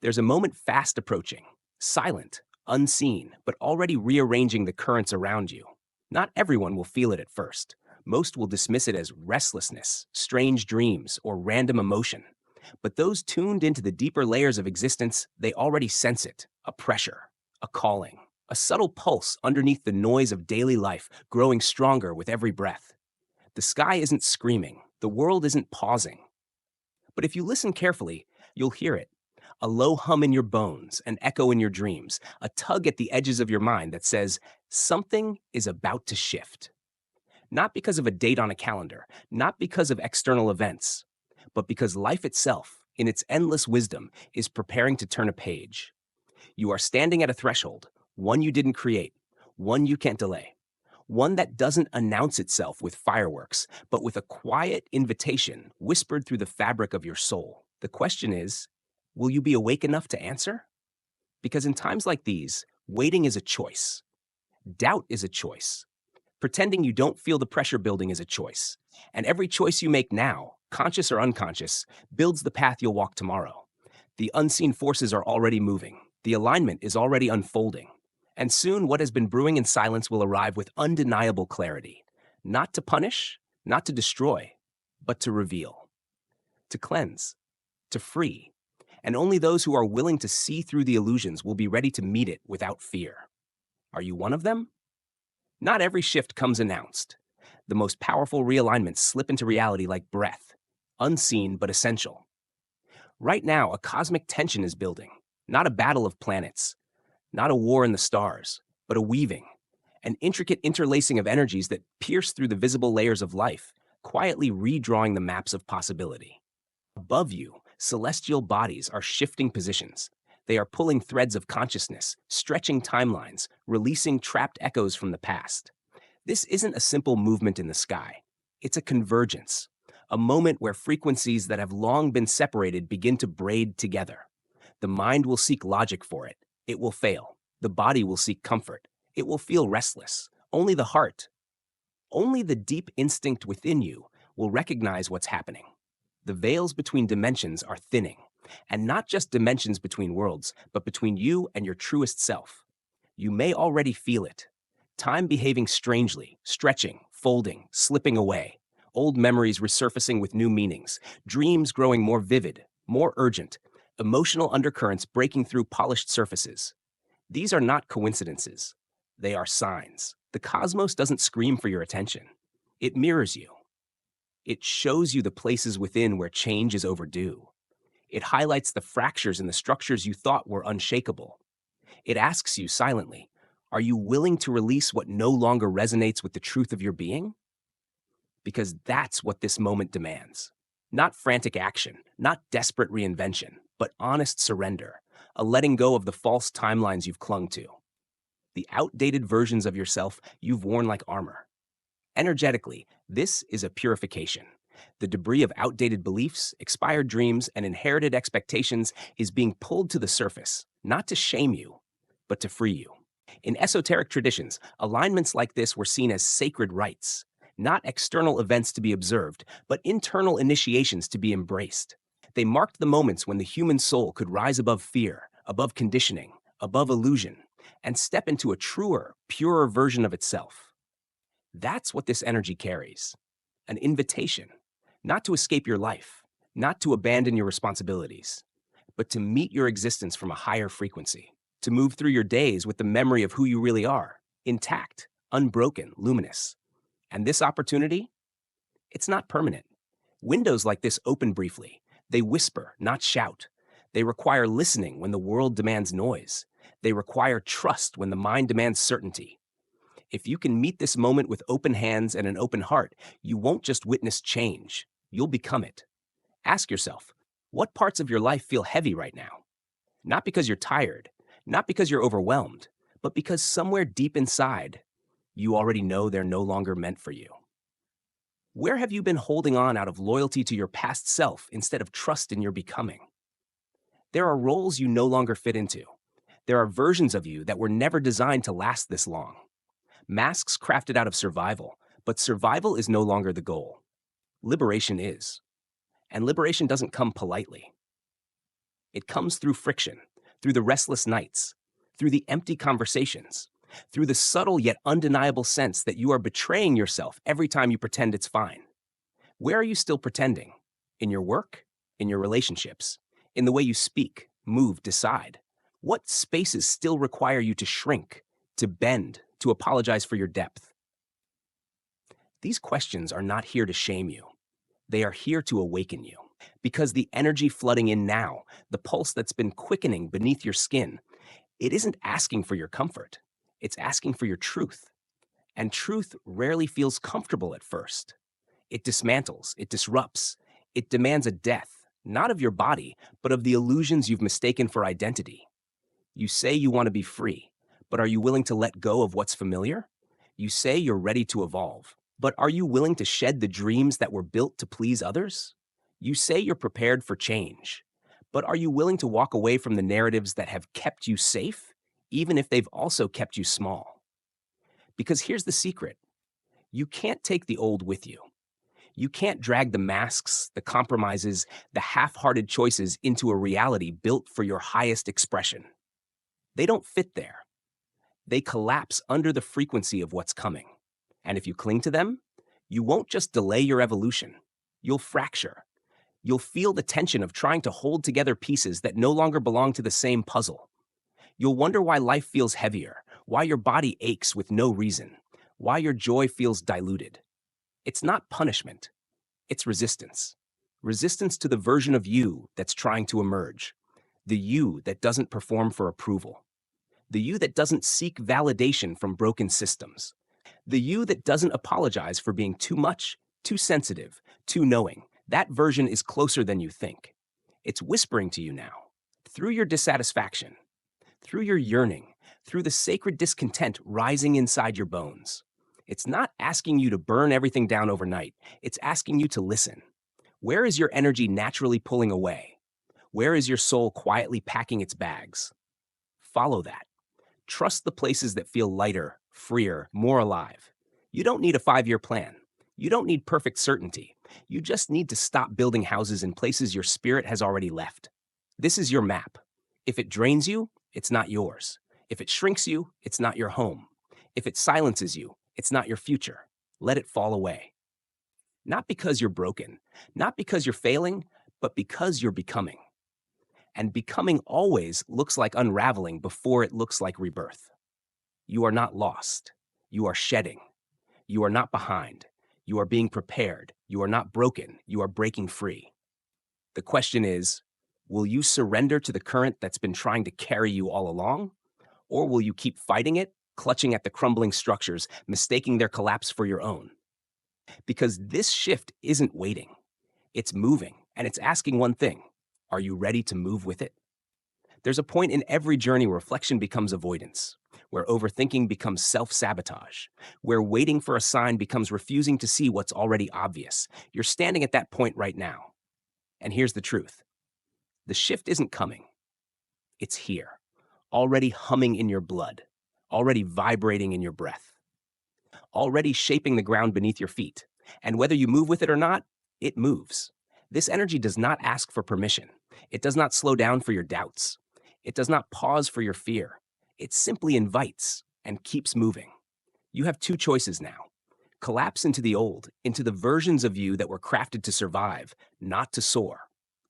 There's a moment fast approaching, silent, unseen, but already rearranging the currents around you. Not everyone will feel it at first. Most will dismiss it as restlessness, strange dreams, or random emotion. But those tuned into the deeper layers of existence, they already sense it, a pressure, a calling, a subtle pulse underneath the noise of daily life growing stronger with every breath. The sky isn't screaming, the world isn't pausing. But if you listen carefully, you'll hear it. A low hum in your bones, an echo in your dreams, a tug at the edges of your mind that says, something is about to shift. Not because of a date on a calendar, not because of external events, but because life itself, in its endless wisdom, is preparing to turn a page. You are standing at a threshold, one you didn't create, one you can't delay, one that doesn't announce itself with fireworks, but with a quiet invitation whispered through the fabric of your soul. The question is, will you be awake enough to answer? Because in times like these, waiting is a choice. Doubt is a choice. Pretending you don't feel the pressure building is a choice. And every choice you make now, conscious or unconscious, builds the path you'll walk tomorrow. The unseen forces are already moving. The alignment is already unfolding. And soon what has been brewing in silence will arrive with undeniable clarity. Not to punish, not to destroy, but to reveal, to cleanse, to free. And only those who are willing to see through the illusions will be ready to meet it without fear. Are you one of them? Not every shift comes announced. The most powerful realignments slip into reality like breath, unseen but essential. Right now, a cosmic tension is building, not a battle of planets, not a war in the stars, but a weaving, an intricate interlacing of energies that pierce through the visible layers of life, quietly redrawing the maps of possibility. Above you, celestial bodies are shifting positions. They are pulling threads of consciousness, stretching timelines, releasing trapped echoes from the past. This isn't a simple movement in the sky. It's a convergence, a moment where frequencies that have long been separated begin to braid together. The mind will seek logic for it. It will fail. The body will seek comfort. It will feel restless. Only the heart, only the deep instinct within you will recognize what's happening. The veils between dimensions are thinning. And not just dimensions between worlds, but between you and your truest self. You may already feel it. Time behaving strangely, stretching, folding, slipping away. Old memories resurfacing with new meanings. Dreams growing more vivid, more urgent. Emotional undercurrents breaking through polished surfaces. These are not coincidences. They are signs. The cosmos doesn't scream for your attention. It mirrors you. It shows you the places within where change is overdue. It highlights the fractures in the structures you thought were unshakable. It asks you silently, are you willing to release what no longer resonates with the truth of your being? Because that's what this moment demands. Not frantic action, not desperate reinvention, but honest surrender, a letting go of the false timelines you've clung to, the outdated versions of yourself you've worn like armor. Energetically, this is a purification. The debris of outdated beliefs, expired dreams, and inherited expectations is being pulled to the surface, not to shame you, but to free you. In esoteric traditions, alignments like this were seen as sacred rites, not external events to be observed, but internal initiations to be embraced. They marked the moments when the human soul could rise above fear, above conditioning, above illusion, and step into a truer, purer version of itself. That's what this energy carries. An invitation, not to escape your life, not to abandon your responsibilities, but to meet your existence from a higher frequency, to move through your days with the memory of who you really are, intact, unbroken, luminous. And this opportunity? It's not permanent. Windows like this open briefly. They whisper, not shout. They require listening when the world demands noise. They require trust when the mind demands certainty. If you can meet this moment with open hands and an open heart, you won't just witness change, you'll become it. Ask yourself, what parts of your life feel heavy right now? Not because you're tired, not because you're overwhelmed, but because somewhere deep inside, you already know they're no longer meant for you. Where have you been holding on out of loyalty to your past self instead of trust in your becoming? There are roles you no longer fit into. There are versions of you that were never designed to last this long. Masks crafted out of survival, but survival is no longer the goal. Liberation is. And liberation doesn't come politely. It comes through friction, through the restless nights, through the empty conversations, through the subtle yet undeniable sense that you are betraying yourself every time you pretend it's fine. Where are you still pretending? In your work? In your relationships? In the way you speak, move, decide? What spaces still require you to shrink, to bend, to apologize for your depth? These questions are not here to shame you. They are here to awaken you. Because the energy flooding in now, the pulse that's been quickening beneath your skin, it isn't asking for your comfort. It's asking for your truth. And truth rarely feels comfortable at first. It dismantles, it disrupts, it demands a death, not of your body, but of the illusions you've mistaken for identity. You say you want to be free, but are you willing to let go of what's familiar? You say you're ready to evolve, but are you willing to shed the dreams that were built to please others? You say you're prepared for change, but are you willing to walk away from the narratives that have kept you safe, even if they've also kept you small? Because here's the secret. You can't take the old with you. You can't drag the masks, the compromises, the half-hearted choices into a reality built for your highest expression. They don't fit there. They collapse under the frequency of what's coming. And if you cling to them, you won't just delay your evolution. You'll fracture. You'll feel the tension of trying to hold together pieces that no longer belong to the same puzzle. You'll wonder why life feels heavier, why your body aches with no reason, why your joy feels diluted. It's not punishment. It's resistance. Resistance to the version of you that's trying to emerge. The you that doesn't perform for approval. The you that doesn't seek validation from broken systems. The you that doesn't apologize for being too much, too sensitive, too knowing. That version is closer than you think. It's whispering to you now. Through your dissatisfaction, through your yearning, through the sacred discontent rising inside your bones. It's not asking you to burn everything down overnight. It's asking you to listen. Where is your energy naturally pulling away? Where is your soul quietly packing its bags? Follow that. Trust the places that feel lighter, freer, more alive. You don't need a 5-year plan. You don't need perfect certainty. You just need to stop building houses in places your spirit has already left. This is your map. If it drains you, it's not yours. If it shrinks you, it's not your home. If it silences you, it's not your future. Let it fall away. Not because you're broken, not because you're failing, but because you're becoming. And becoming always looks like unraveling before it looks like rebirth. You are not lost. You are shedding. You are not behind. You are being prepared. You are not broken. You are breaking free. The question is, will you surrender to the current that's been trying to carry you all along? Or will you keep fighting it, clutching at the crumbling structures, mistaking their collapse for your own? Because this shift isn't waiting. It's moving, and it's asking one thing. Are you ready to move with it? There's a point in every journey where reflection becomes avoidance, where overthinking becomes self-sabotage, where waiting for a sign becomes refusing to see what's already obvious. You're standing at that point right now. And here's the truth. The shift isn't coming. It's here, already humming in your blood, already vibrating in your breath, already shaping the ground beneath your feet. And whether you move with it or not, it moves. This energy does not ask for permission. It does not slow down for your doubts. It does not pause for your fear. It simply invites and keeps moving. You have two choices now. Collapse into the old, into the versions of you that were crafted to survive, not to soar.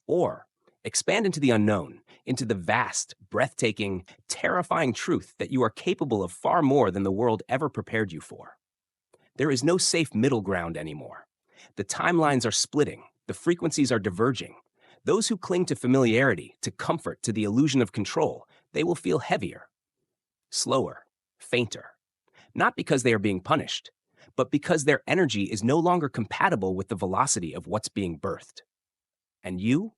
Or expand into the unknown, into the vast, breathtaking, terrifying truth that you are capable of far more than the world ever prepared you for. There is no safe middle ground anymore. The timelines are splitting. The frequencies are diverging. Those who cling to familiarity, to comfort, to the illusion of control, they will feel heavier, slower, fainter. Not because they are being punished, but because their energy is no longer compatible with the velocity of what's being birthed. And you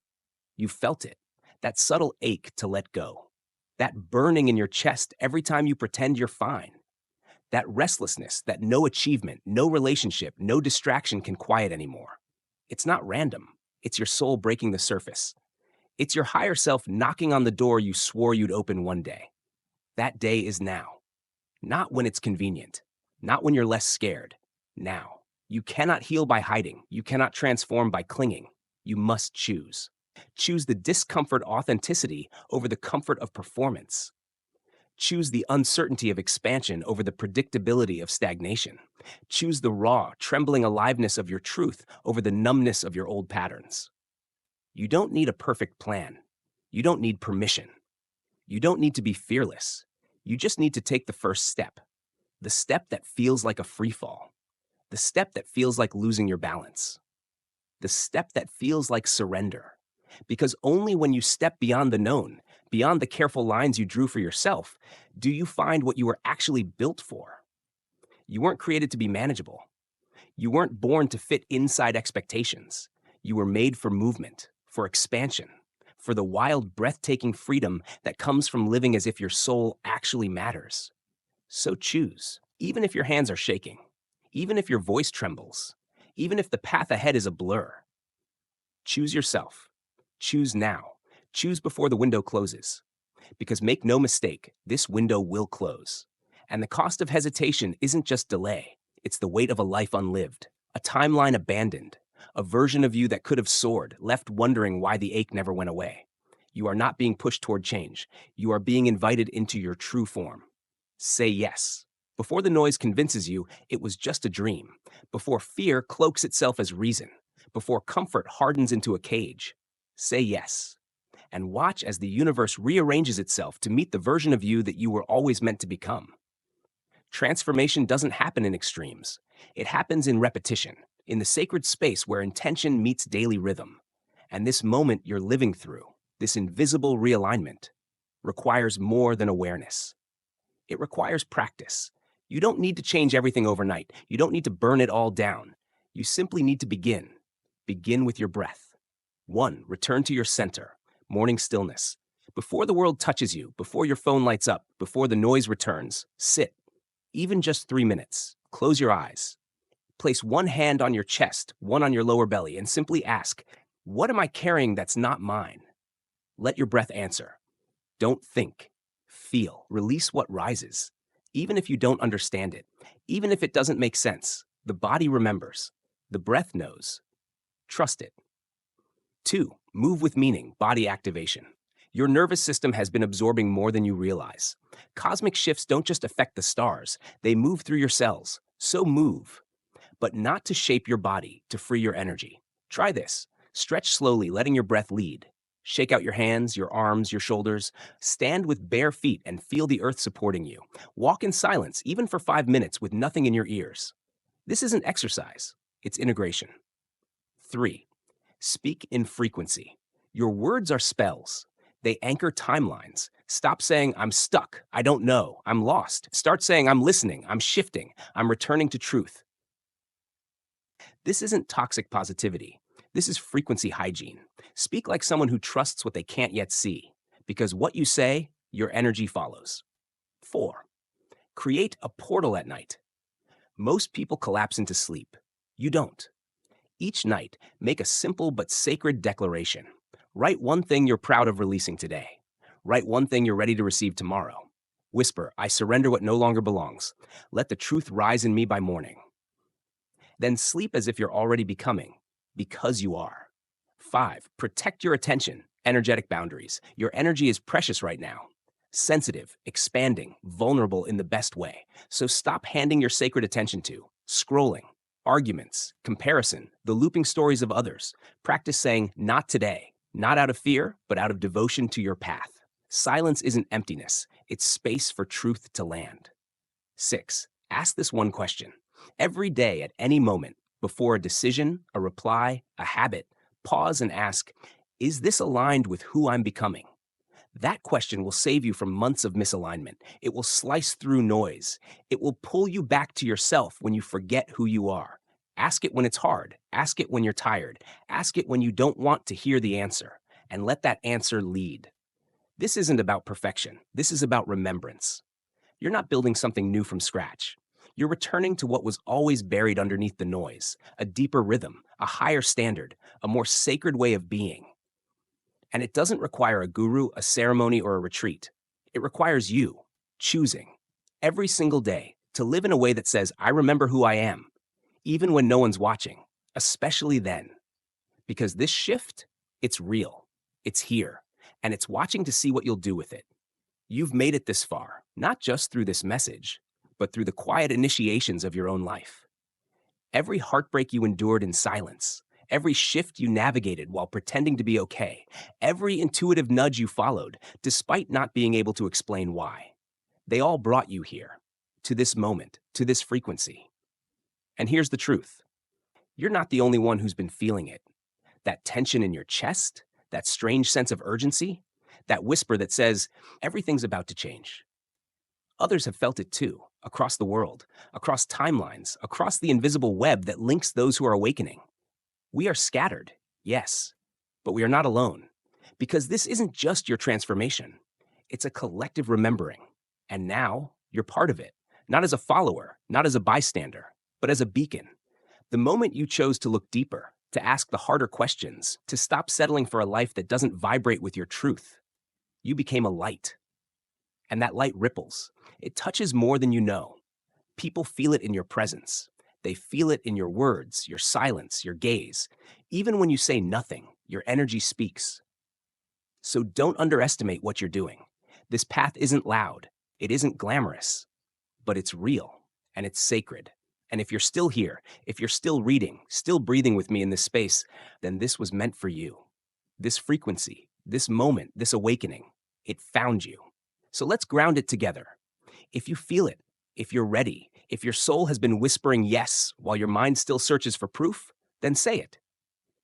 felt it, that subtle ache to let go, that burning in your chest every time you pretend you're fine, that restlessness that no achievement, no relationship, no distraction can quiet anymore. It's not random. It's your soul breaking the surface. It's your higher self knocking on the door you swore you'd open one day. That day is now. Not when it's convenient. Not when you're less scared. Now. You cannot heal by hiding. You cannot transform by clinging. You must choose. Choose the discomfort authenticity over the comfort of performance. Choose the uncertainty of expansion over the predictability of stagnation. Choose the raw, trembling aliveness of your truth over the numbness of your old patterns. You don't need a perfect plan. You don't need permission. You don't need to be fearless. You just need to take the first step. The step that feels like a free fall. The step that feels like losing your balance. The step that feels like surrender. Because only when you step beyond the known, beyond the careful lines you drew for yourself, do you find what you were actually built for. You weren't created to be manageable. You weren't born to fit inside expectations. You were made for movement, for expansion, for the wild, breathtaking freedom that comes from living as if your soul actually matters. So choose, even if your hands are shaking, even if your voice trembles, even if the path ahead is a blur. Choose yourself. Choose now. Choose before the window closes. Because make no mistake, this window will close. And the cost of hesitation isn't just delay, it's the weight of a life unlived, a timeline abandoned, a version of you that could have soared, left wondering why the ache never went away. You are not being pushed toward change. You are being invited into your true form. Say yes. Before the noise convinces you it was just a dream. Before fear cloaks itself as reason. Before comfort hardens into a cage. Say yes. And watch as the universe rearranges itself to meet the version of you that you were always meant to become. Transformation doesn't happen in extremes. It happens in repetition, in the sacred space where intention meets daily rhythm. And this moment you're living through, this invisible realignment, requires more than awareness. It requires practice. You don't need to change everything overnight. You don't need to burn it all down. You simply need to begin. Begin with your breath. 1. Return to your center, morning stillness. Before the world touches you, before your phone lights up, before the noise returns, sit. Even just 3 minutes. Close your eyes. Place one hand on your chest, one on your lower belly, and simply ask, what am I carrying that's not mine? Let your breath answer. Don't think. Feel. Release what rises. Even if you don't understand it, even if it doesn't make sense, the body remembers. The breath knows. Trust it. 2. Move with meaning, body activation. Your nervous system has been absorbing more than you realize. Cosmic shifts don't just affect the stars, they move through your cells. So move. But not to shape your body, to free your energy. Try this. Stretch slowly, letting your breath lead. Shake out your hands, your arms, your shoulders. Stand with bare feet and feel the earth supporting you. Walk in silence, even for 5 minutes with nothing in your ears. This isn't exercise, it's integration. 3. Speak in frequency. Your words are spells. They anchor timelines. Stop saying, I'm stuck, I don't know, I'm lost. Start saying, I'm listening, I'm shifting, I'm returning to truth. This isn't toxic positivity. This is frequency hygiene. Speak like someone who trusts what they can't yet see, because what you say, your energy follows. 4. Create a portal at night. Most people collapse into sleep. You don't. Each night, make a simple but sacred declaration. Write one thing you're proud of releasing today. Write one thing you're ready to receive tomorrow. Whisper, I surrender what no longer belongs. Let the truth rise in me by morning. Then sleep as if you're already becoming, because you are. 5. Protect your attention, energetic boundaries. Your energy is precious right now. Sensitive, expanding, vulnerable in the best way. So stop handing your sacred attention to scrolling, arguments, comparison, the looping stories of others. Practice saying, not today, not out of fear, but out of devotion to your path. Silence isn't emptiness, it's space for truth to land. 6. Ask this one question. Every day, at any moment, before a decision, a reply, a habit, pause and ask, is this aligned with who I'm becoming? That question will save you from months of misalignment. It will slice through noise. It will pull you back to yourself when you forget who you are. Ask it when it's hard. Ask it when you're tired. Ask it when you don't want to hear the answer. And let that answer lead. This isn't about perfection. This is about remembrance. You're not building something new from scratch. You're returning to what was always buried underneath the noise, a deeper rhythm, a higher standard, a more sacred way of being. And it doesn't require a guru, a ceremony, or a retreat. It requires you choosing every single day to live in a way that says, I remember who I am, even when no one's watching, especially then. Because this shift, it's real. It's here, and it's watching to see what you'll do with it. You've made it this far, not just through this message, but through the quiet initiations of your own life. Every heartbreak you endured in silence, every shift you navigated while pretending to be okay, every intuitive nudge you followed, despite not being able to explain why. They all brought you here, to this moment, to this frequency. And here's the truth. You're not the only one who's been feeling it. That tension in your chest, that strange sense of urgency, that whisper that says, everything's about to change. Others have felt it too, across the world, across timelines, across the invisible web that links those who are awakening. We are scattered, yes, but we are not alone, because this isn't just your transformation. It's a collective remembering. And now, you're part of it, not as a follower, not as a bystander, but as a beacon. The moment you chose to look deeper, to ask the harder questions, to stop settling for a life that doesn't vibrate with your truth, you became a light. And that light ripples. It touches more than you know. People feel it in your presence. They feel it in your words, your silence, your gaze. Even when you say nothing, your energy speaks. So don't underestimate what you're doing. This path isn't loud. It isn't glamorous, but it's real and it's sacred. And if you're still here, if you're still reading, still breathing with me in this space, then this was meant for you. This frequency, this moment, this awakening, it found you. So let's ground it together. If you feel it, if you're ready, if your soul has been whispering yes while your mind still searches for proof, then say it.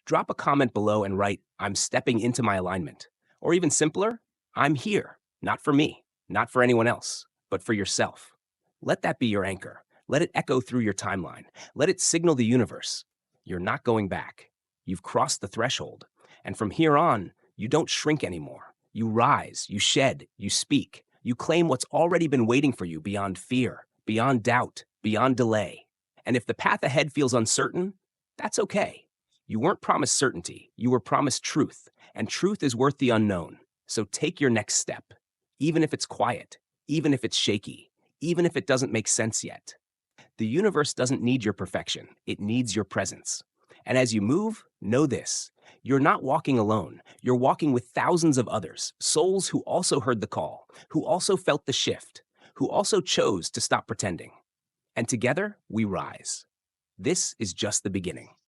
Drop a comment below and write, I'm stepping into my alignment. Or even simpler, I'm here, not for me, not for anyone else, but for yourself. Let that be your anchor. Let it echo through your timeline. Let it signal the universe. You're not going back. You've crossed the threshold. And from here on, you don't shrink anymore. You rise, you shed, you speak. You claim what's already been waiting for you beyond fear, beyond doubt, beyond delay. And if the path ahead feels uncertain, that's okay. You weren't promised certainty, you were promised truth, and truth is worth the unknown. So take your next step, even if it's quiet, even if it's shaky, even if it doesn't make sense yet. The universe doesn't need your perfection, it needs your presence. And as you move, know this. You're not walking alone. You're walking with thousands of others, souls who also heard the call, who also felt the shift, who also chose to stop pretending. And together, we rise. This is just the beginning.